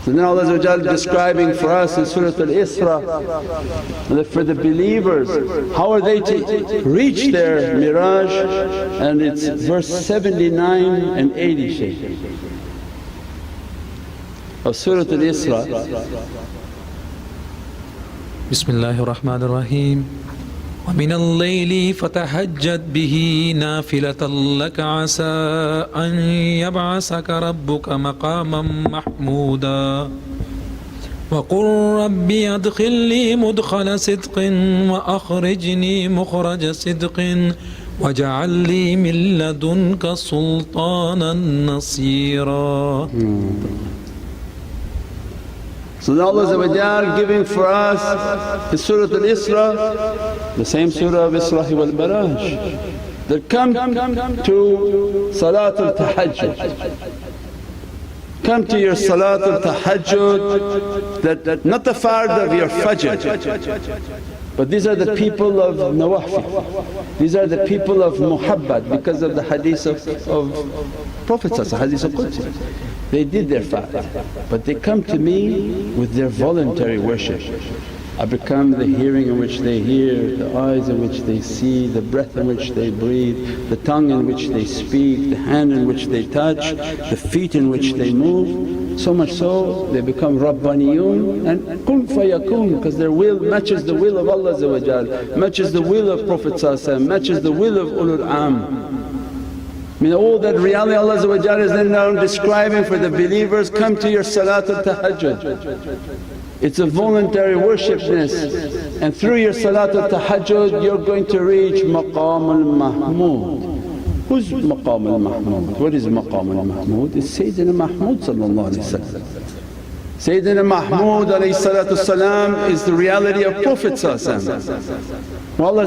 So then Allah describing for us in Surah Al-Isra that for the believers how are they to reach their miraj, and it's verse 79 and 80 Shaykh of Surah Al-Isra. Bismillahir Rahmanir Rahim. وَمِنَ اللَّيْلِ فَتَهَجَّدْ بِهِ نَافِلَةً لَكَ عَسَىٰ أَن يَبْعَثَكَ رَبُّكَ مَقَامًا مَحْمُودًا وَقُلْ رَبِّ أَدْخِلْنِي مُدْخَلَ صِدْقٍ وَأَخْرِجْنِي مُخْرَجَ صِدْقٍ وَاجْعَل لِّي مِن لَّدُنْكَ سُلْطَانًا نَصِيرًا. So now Allah giving for us in Surah Al-Isra, the same Surah of Isra wal Miraj, that come to Salatul Tahajjud. Come to your Salatul Tahajjud, that not the fard of your Fajr, but these are the people of Nawafil, these are the people of Muhabbat because of the hadith of Prophet hadith of Qudsi. They did their fard, but they come to me with their voluntary worship. I become the hearing in which they hear, the eyes in which they see, the breath in which they breathe, the tongue in which they speak, the hand in which they touch, the feet in which they move. So much so they become Rabbaniyun and kun fayakun, because their will matches the will of Allah, matches the will of Prophet, matches the will of Ulul Am. I mean all that reality Allah is then now describing for the believers, come to your Salatul Tahajjud. It's a voluntary worshipness, and through your Salatul Tahajjud you're going to reach Maqam al-Mahmood. Who's Maqam al-Mahmood? What is Maqam al-Mahmood? It's Sayyidina Mahmood Sayyidina Mahmood is the reality of Prophet. Allah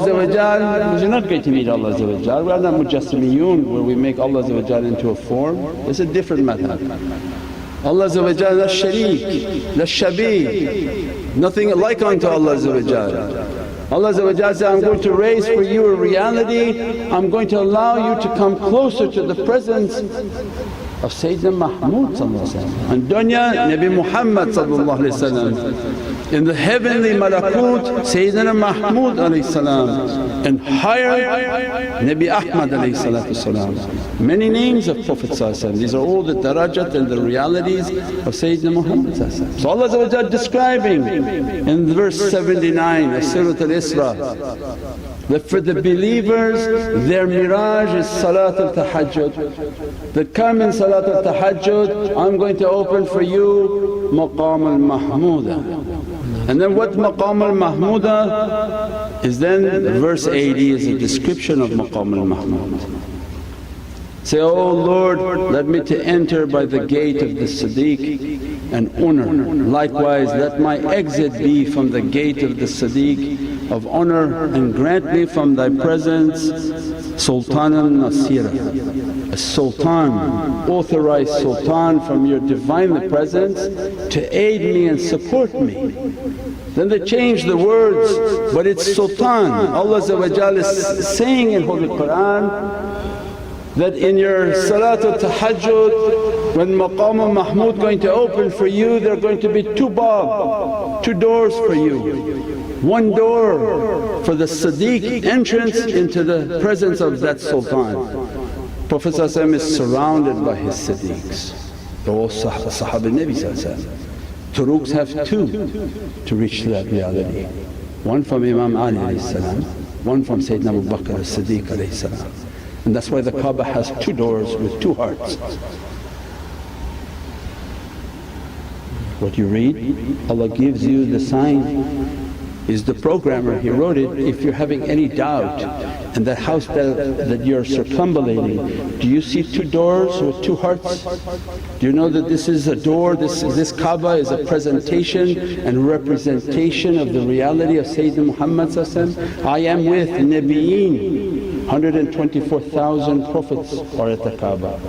you're not going to meet Allah, we are not mujassimiyun where we make Allah into a form. It's a different madhab. Allah la shareek, la shabih, nothing like unto Allah. Allah says, I'm going to raise for you a reality, I'm going to allow you to come closer to the presence of Sayyidina Mahmood and dunya Nabi Muhammad, in the heavenly malakut Sayyidina Mahmood, and higher Nabi Ahmad. Many names of Prophet. These are all the darajat and the realities of Sayyidina Muhammad. So Allah describing in verse 79 of Surah Al-Isra that for the believers their miraj is Salatul Tahajjud, that come in Salatul Tahajjud I'm going to open for you Maqam al-Mahmooda. And then what Maqam al-Mahmooda is, then verse 80 is a description of Maqam al-Mahmood. Say, oh Lord, let me to enter by the gate of the Siddiq and honour. Likewise let my exit be from the gate of the Siddiq of honour, and grant me from Thy presence Sultan An-Naseera, a Sultan, authorized Sultan from your Divinely presence to aid me and support me. Then they change the words, but it's Sultan. Allah is saying in Holy Qur'an that in your Salatul Tahajjud when Maqam al-Mahmood going to open for you, there are going to be two bab, two doors for you. One door for the Siddiq entrance into the presence of that Sultan. Prophet is surrounded by his Siddiqs, they're all Sahaba Nabi. Turuqs have two to reach that reality, one from Imam Ali, one from Sayyidina Abu Bakr as-Siddiq. And that's why the Kaaba has two doors with two hearts. What you read, Allah gives you the sign. Is the programmer, he wrote it. If you're having any doubt and that house that you're circumambulating, do you see two doors with two hearts? Do you know that this is a door, this Kaaba is a presentation and representation of the reality of Sayyidina Muhammad. I am with Nabiyeen, 124,000 Prophets are at the Kaaba.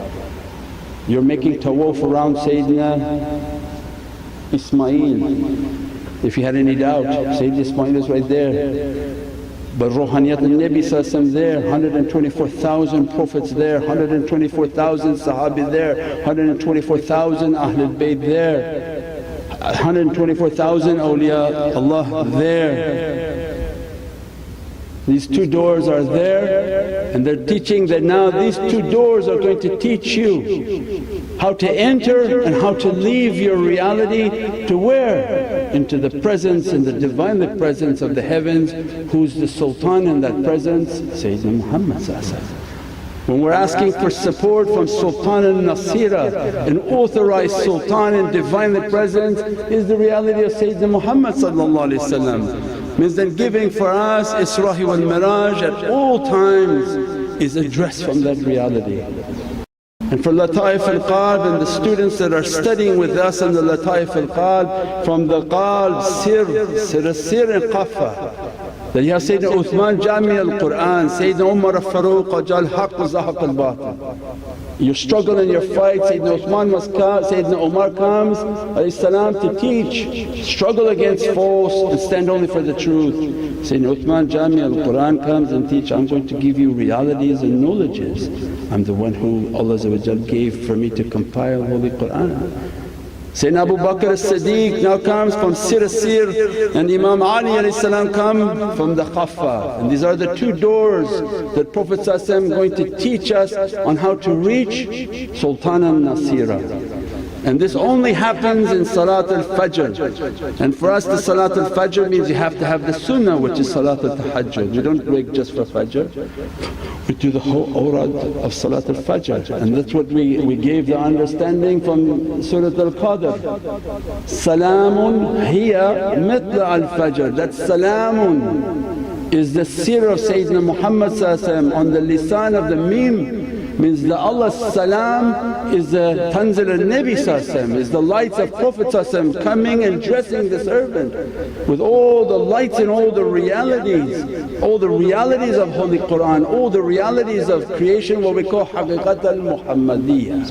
You're making tawaf around Sayyidina Ismail. If you had any doubt, Sayyidina Ismail is right there. But Ruhaniyat al-Nabi there, 124,000 Prophets there, 124,000 Sahabi there, 124,000 Ahlul Bayt there. 124,000 awliya Allah there. These two doors are there and they're teaching that now these two doors are going to teach you how to enter and how to leave your reality to where? Into the presence and the Divinely presence of the heavens. Who's the Sultan in that presence? Sayyidina Muhammad. When we're asking for support from Sultan An-Naseera, an authorized Sultan in Divinely presence is the reality of Sayyidina Muhammad. Means that giving for us Isra wal Miraj at all times is addressed from that reality. And for Lataif al-Qalb and the students that are studying with us in the Lataif al-Qalb, from the Qalb Sir and Qafa, that you have Sayyidina Uthman Jami al-Qur'an, Sayyidina Umar al-Faruq Ajal Haqq wa Zahaq al-Batil. You struggle in your fight, Sayyidina Uthman must come, Sayyidina Umar comes to teach, struggle against false and stand only for the truth. Sayyidina Uthman Jami al-Qur'an comes and teach, I'm going to give you realities and knowledges. I'm the one who Allah gave for me to compile Holy Qur'an. Sayyidina Abu Bakr as-Siddiq now comes from Sir and Imam Ali come from the Khaffa, and these are the two doors that Prophet is going to teach us on how to reach Sultan An-Naseera. And this only happens in Salat al-Fajr, and for us the Salat al-Fajr means you have to have the sunnah, which is Salat al-Tahajjud. We don't wake just for Fajr, we do the whole awrad of Salat al-Fajr, and that's what we gave the understanding from Surah Al-Qadr. Salamun hiya mitla al-Fajr, that salamun is the sir of Sayyidina Muhammad on the lisan of the meme. Means the Allah's salam is the tanzil al-Nabi, is the lights of Prophet coming and dressing the servant with all the lights and all the realities of Holy Qur'an, all the realities of creation, what we call haqiqat al-Muhammadiyya.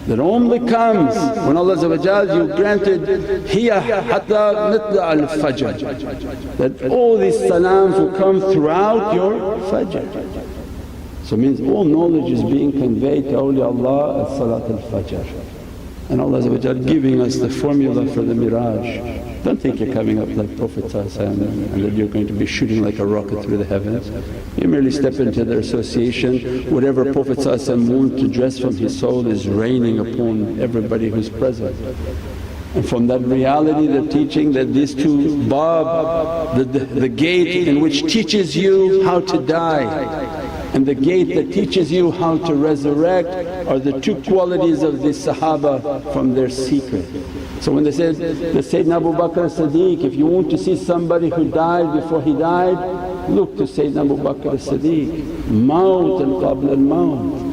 That only comes when Allah you granted hiya hatta mitla al-Fajr, that all these salams will come throughout your Fajr. So it means all knowledge is being conveyed to awliyaullah at Salat al-Fajr. And Allah giving us the formula for the miraj. Don't think you're coming up like Prophet and that you're going to be shooting like a rocket through the heavens. You merely step into their association, whatever Prophet wanted to dress from his soul is raining upon everybody who's present. And from that reality they're teaching that these two bab, the gate in which teaches you how to die and the gate that teaches you how to resurrect are the two qualities of the Sahaba from their secret. So when they said that Sayyidina Abu Bakr as-Siddiq, if you want to see somebody who died before he died, look to Sayyidina Abu Bakr as-Siddiq, Maut and Qabla al-Maut.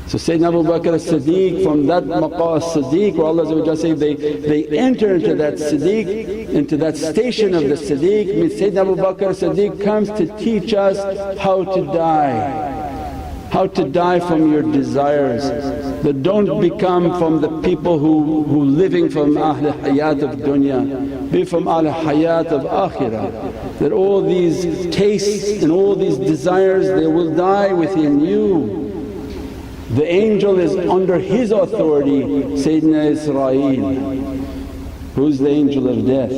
So Sayyidina Abu Bakr as-Siddiq, from that Maqam as-Siddiq where Allah says they enter into that Siddiq, into that station of the Siddiq, means Sayyidina Abu Bakr as-Siddiq comes to teach us how to die from your desires, that don't become from the people who living from Ahl Hayat of dunya, be from Ahl Hayat of akhirah, that all these tastes and all these desires they will die within you. The angel is under his authority, Sayyidina Israel. Who's the angel of death?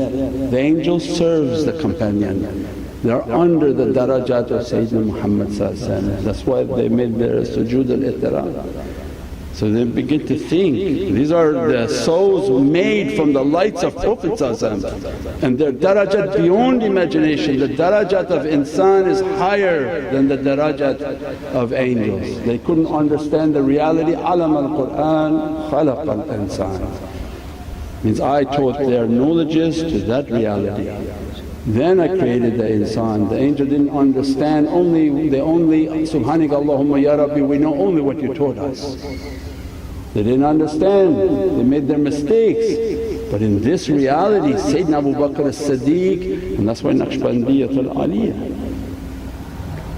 The angel serves the companion. They are under the darajat of Sayyidina Muhammad. That's why they made their sujood al-ihtiram. So they begin to think, these are the souls made from the lights of Prophet and their darajat beyond imagination. The darajat of insan is higher than the darajat of angels. They couldn't understand the reality, alam al-Qur'an khalaq al-insan. Means I taught their knowledges to that reality. Then I created the insan. The angel didn't understand, they only subhanaka Allahumma ya Rabbi, we know only what you taught us. They didn't understand, they made their mistakes. But in this reality Sayyidina Abu Bakr as-Siddiq, and that's why Naqshbandiyatul Aliyah.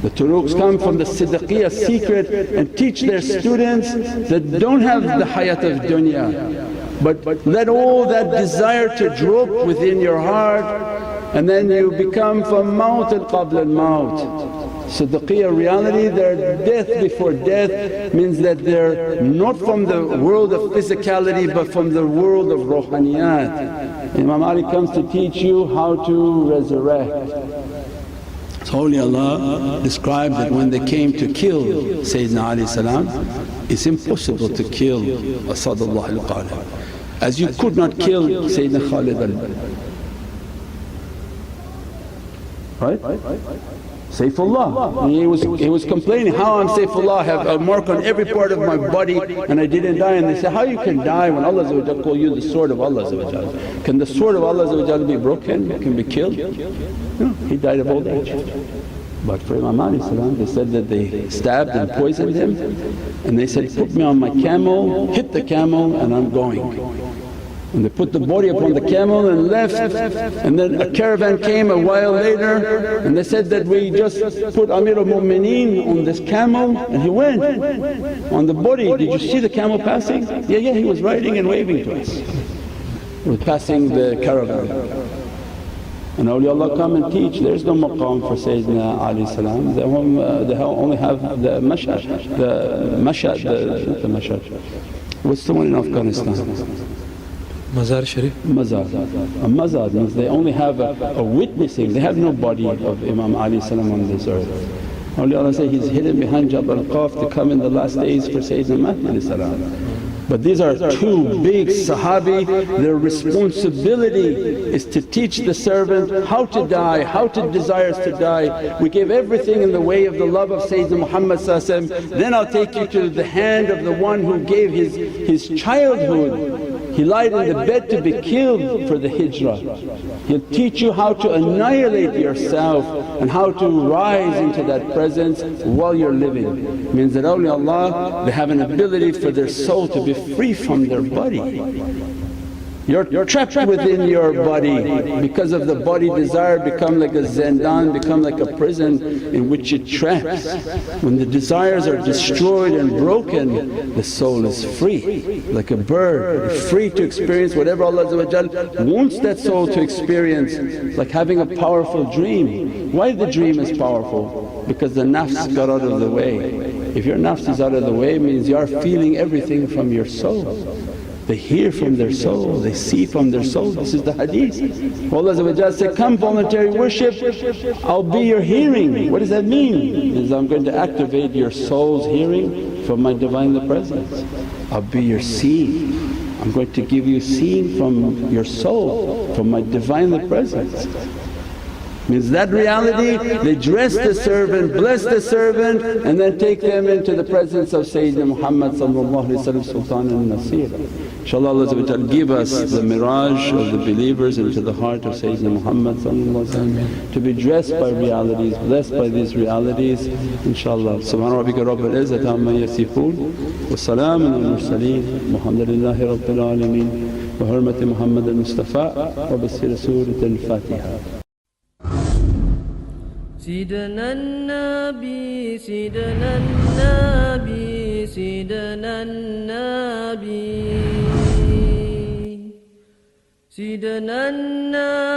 The Turuqs come from the Siddiqiyya secret and teach their students that don't have the hayat of dunya, but let all that desire to drop within your heart, and then you become from maut al qabla al maut. Siddiqiyya reality, their death before death means that they're not from the world of physicality but from the world of ruhaniyat. Imam Ali comes to teach you how to resurrect. So awliyaullah described that when they came to kill Sayyidina Ali salam, it's impossible to kill Asadullah al-Qalib, as you could not kill Sayyidina Khalid right? Saifullah, he was complaining, how I'm Saifullah, I have a mark on every part of my body and I didn't die. And they say, how you can die when Allah call you the sword of Allah? Can the sword of Allah be broken, can be killed? No, he died of old age. But for Imam Ali they said that they stabbed and poisoned him, and they said, put me on my camel, hit the camel and I'm going. And they put the body upon the camel and left, and then a caravan came a while later and they said that we just put Amir al-Mu'mineen on this camel and he went on the body. Did you see the camel passing? Yeah, he was riding and waving to us. He was passing the caravan. And awliyaullah come and teach, there's no maqam for Sayyidina Ali salam, they only have the mash'ad, not the mash'ad. What's the one in Afghanistan? Mazar Sharif? Mazar. A mazar means they only have a witnessing, they have no body of Imam Ali salam on this earth. Awliyaullah say he's hidden behind Jabal al-Qaf to come in the last days for Sayyidina Mahdi salam. But these are two big Sahabi, their responsibility is to teach the servant how to die, how to desires to die. We give everything in the way of the love of Sayyidina Muhammad, then I'll take you to the hand of the one who gave his childhood. He lied in the bed to be killed for the hijrah. He'll teach you how to annihilate yourself and how to rise into that presence while you're living. Means that awliyaullah, they have an ability for their soul to be free from their body. You're trapped within your body because of the body desire, become like a zindan, become like a prison in which it traps. When the desires are destroyed and broken, the soul is free, like a bird, free to experience whatever Allah wants that soul to experience. Like having a powerful dream. Why the dream is powerful? Because the nafs got out of the way. If your nafs is out of the way, it means you are feeling everything from your soul. They hear from their soul, they see from their soul. This is the hadith. Allah said, come voluntary worship, I'll be your hearing. What does that mean? It means I'm going to activate your soul's hearing from my Divinely Presence. I'll be your seeing, I'm going to give you seeing from your soul, from my Divinely Presence. Means that reality, they dress the servant, bless the servant and then take them into the presence of Sayyidina Muhammad Sultan An-Naseera. InshaAllah Allah give us the mirage of the believers into the heart of Sayyidina Muhammad to be dressed by realities, blessed by these realities inshaAllah. Subhana rabbika rabbil izzati amma yasifoon wa salaamun al mursaleen walhamdulillahi rabbil alameen wa hurmati Muhammad al-Mustafa wa bisri Surat al-Fatiha. سيدنا النبي سيدنا النبي سيدنا النبي سيدنا النبي